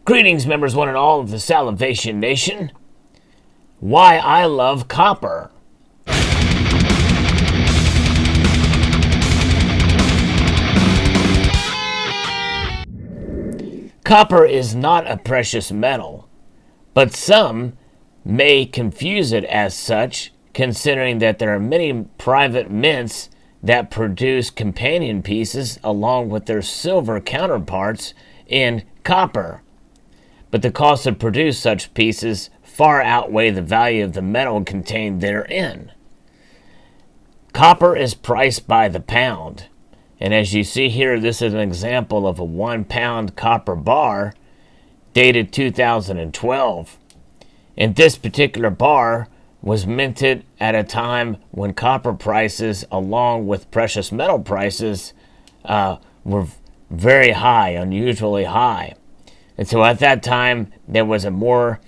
Greetings, members one and all of the Salivation Nation. Why I love copper. Copper is not a precious metal, but some may confuse it as such, considering that there are many private mints that produce companion pieces along with their silver counterparts in copper. But the cost to produce such pieces far outweigh the value of the metal contained therein. Copper is priced by the pound, and as you see here, this is an example of a 1 pound copper bar dated 2012. And this particular bar was minted at a time when copper prices, along with precious metal prices, were very high, unusually high. And so at that time, there was a more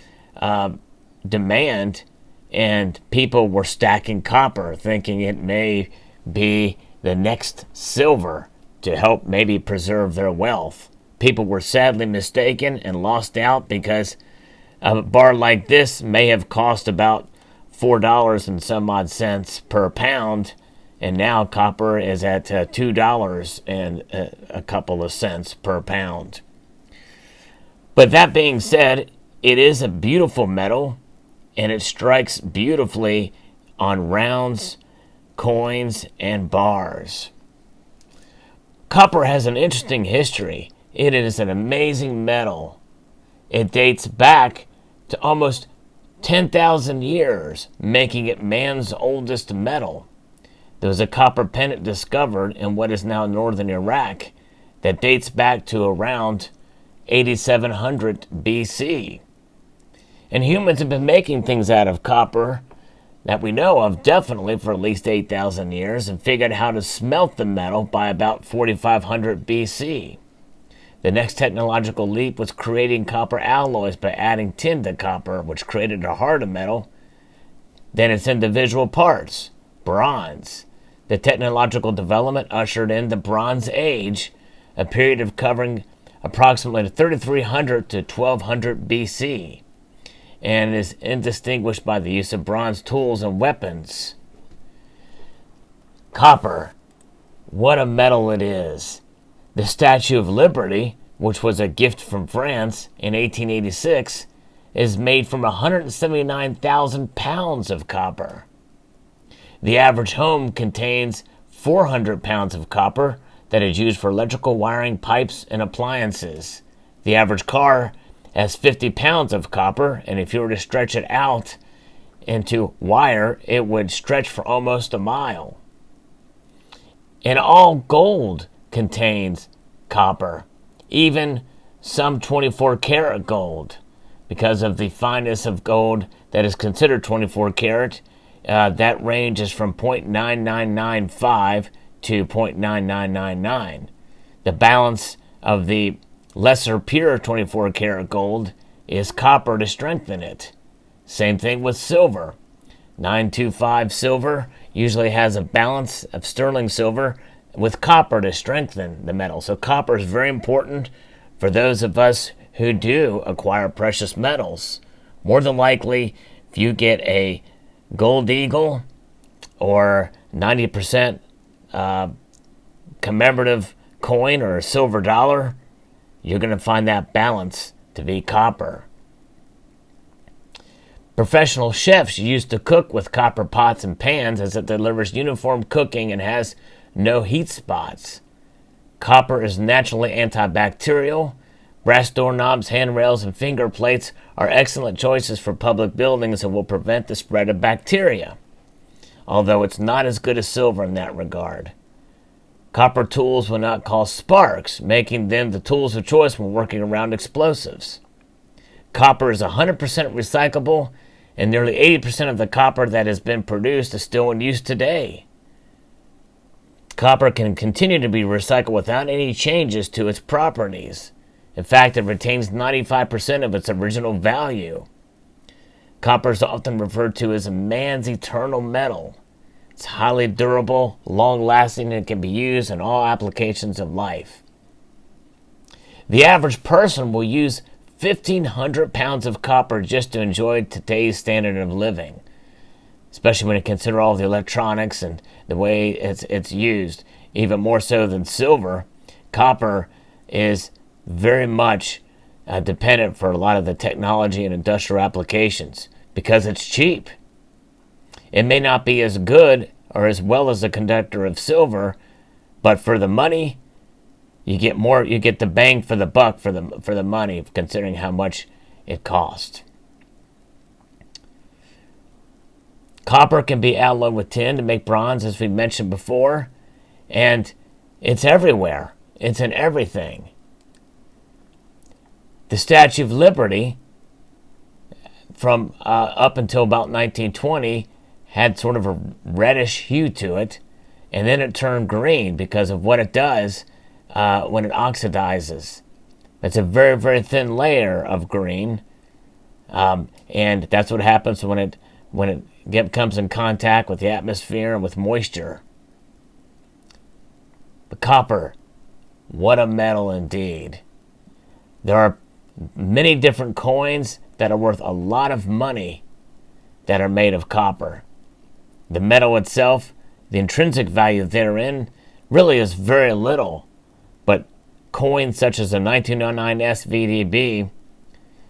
demand, and people were stacking copper, thinking it may be the next silver to help maybe preserve their wealth. People were sadly mistaken and lost out, because a bar like this may have cost about $4 and some odd cents per pound, and now copper is at $2 and a couple of cents per pound. But that being said, it is a beautiful metal, and it strikes beautifully on rounds, coins, and bars. Copper has an interesting history. It is an amazing metal. It dates back to almost 10,000 years, making it man's oldest metal. There was a copper pendant discovered in what is now northern Iraq that dates back to around 8700 BC. And humans have been making things out of copper that we know of definitely for at least 8,000 years, and figured out how to smelt the metal by about 4500 BC. The next technological leap was creating copper alloys by adding tin to copper, which created a harder metal than its individual parts, bronze. The technological development ushered in the Bronze Age, a period of covering approximately 3300 to 1200 BC, and is indistinguished by the use of bronze tools and weapons. Copper, what a metal it is. The Statue of Liberty, which was a gift from France in 1886, is made from 179,000 pounds of copper. The average home contains 400 pounds of copper that is used for electrical wiring, pipes, and appliances. The average car has 50 pounds of copper, and if you were to stretch it out into wire, it would stretch for almost a mile. And all gold contains copper, even some 24 karat gold. Because of the fineness of gold that is considered 24 karat, that range is from 0.9995 to 0.9999. The balance of the lesser pure 24 karat gold is copper to strengthen it. Same thing with silver. 925 silver usually has a balance of sterling silver with copper to strengthen the metal. So copper is very important for those of us who do acquire precious metals. More than likely, if you get a gold eagle or 90% commemorative coin or a silver dollar, you're going to find that balance to be copper. Professional chefs used to cook with copper pots and pans, as it delivers uniform cooking and has no heat spots. Copper is naturally antibacterial. Brass doorknobs, handrails, and finger plates are excellent choices for public buildings and will prevent the spread of bacteria, although it's not as good as silver in that regard. Copper tools will not cause sparks, making them the tools of choice when working around explosives. Copper is 100% recyclable, and nearly 80% of the copper that has been produced is still in use today. Copper can continue to be recycled without any changes to its properties. In fact, it retains 95% of its original value. Copper is often referred to as a man's eternal metal. It's highly durable, long-lasting, and can be used in all applications of life. The average person will use 1,500 pounds of copper just to enjoy today's standard of living, especially when you consider all the electronics and the way it's used. Even more so than silver, copper is very much dependent for a lot of the technology and industrial applications because it's cheap. It may not be as good or as well as a conductor of silver, but for the money, you get more. You get the bang for the buck for the money, considering how much it costs. Copper can be alloyed with tin to make bronze, as we mentioned before, and it's everywhere. It's in everything. The Statue of Liberty, from up until about 1920, had sort of a reddish hue to it, and then it turned green because of what it does when it oxidizes. It's a very, very thin layer of green, and that's what happens when it comes in contact with the atmosphere and with moisture. But copper, what a metal indeed. There are many different coins that are worth a lot of money that are made of copper. The metal itself, the intrinsic value therein, really is very little, but coins such as the 1909 SVDB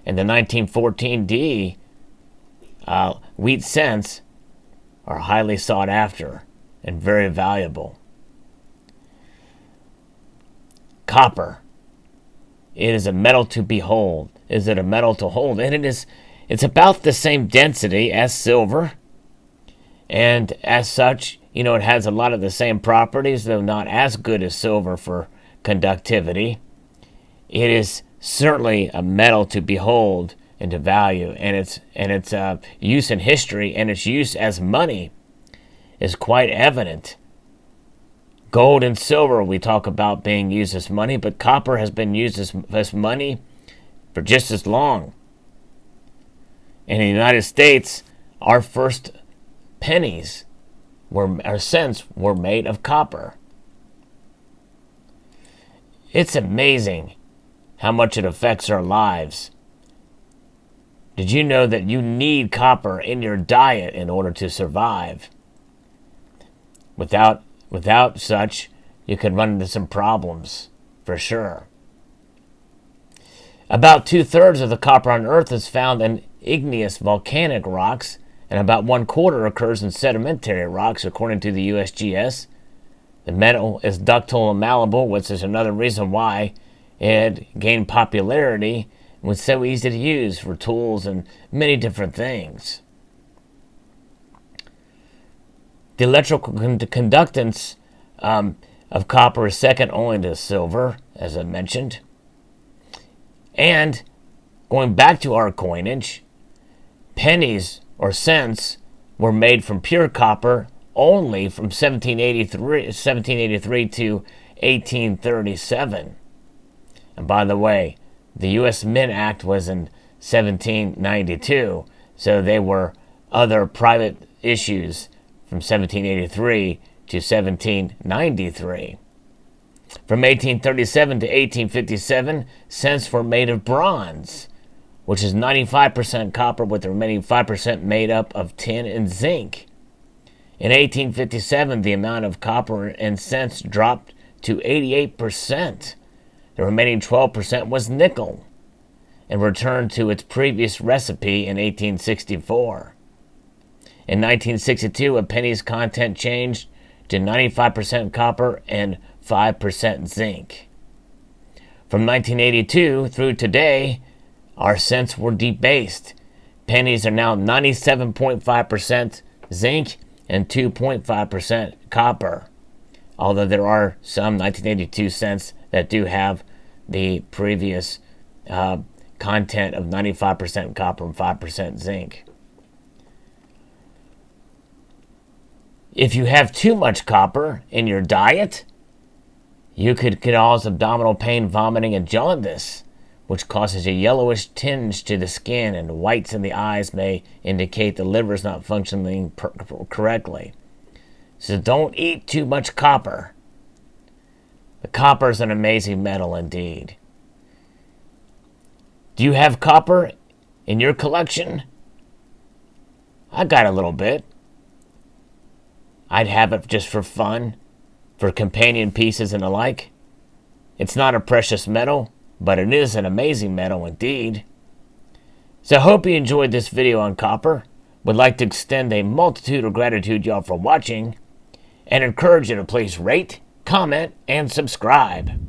and the 1914 D wheat cents are highly sought after and very valuable. Copper. It is a metal to behold. Is it a metal to hold? And it's about the same density as silver. And as such, it has a lot of the same properties, though not as good as silver for conductivity. It is certainly a metal to behold and to value, and its use in history and its use as money is quite evident. Gold and silver we talk about being used as money, but copper has been used as money for just as long. In the United States, our first pennies or cents were made of copper. It's amazing how much it affects our lives. Did you know that you need copper in your diet in order to survive? Without such, you could run into some problems, for sure. About 2/3 of the copper on Earth is found in igneous volcanic rocks, and about 1/4 occurs in sedimentary rocks, according to the USGS. The metal is ductile and malleable, which is another reason why it gained popularity and was so easy to use for tools and many different things. The electrical conductance of copper is second only to silver, as I mentioned. And going back to our coinage, pennies or cents were made from pure copper only from 1783 to 1837. And by the way, the U.S. Mint Act was in 1792, so they were other private issues from 1783 to 1793. From 1837 to 1857, cents were made of bronze, which is 95% copper with the remaining 5% made up of tin and zinc. In 1857, the amount of copper in cents dropped to 88%. The remaining 12% was nickel and returned to its previous recipe in 1864. In 1962, a penny's content changed to 95% copper and 5% zinc. From 1982 through today, our cents were debased. Pennies are now 97.5% zinc and 2.5% copper, although there are some 1982 cents that do have the previous content of 95% copper and 5% zinc. If you have too much copper in your diet, you could cause abdominal pain, vomiting, and jaundice, which causes a yellowish tinge to the skin, and whites in the eyes may indicate the liver is not functioning correctly. So don't eat too much copper. The copper is an amazing metal indeed. Do you have copper in your collection? I got a little bit. I'd have it just for fun, for companion pieces and the like. It's not a precious metal, but it is an amazing metal indeed. So I hope you enjoyed this video on copper. Would like to extend a multitude of gratitude y'all for watching, and encourage you to please rate, comment, and subscribe.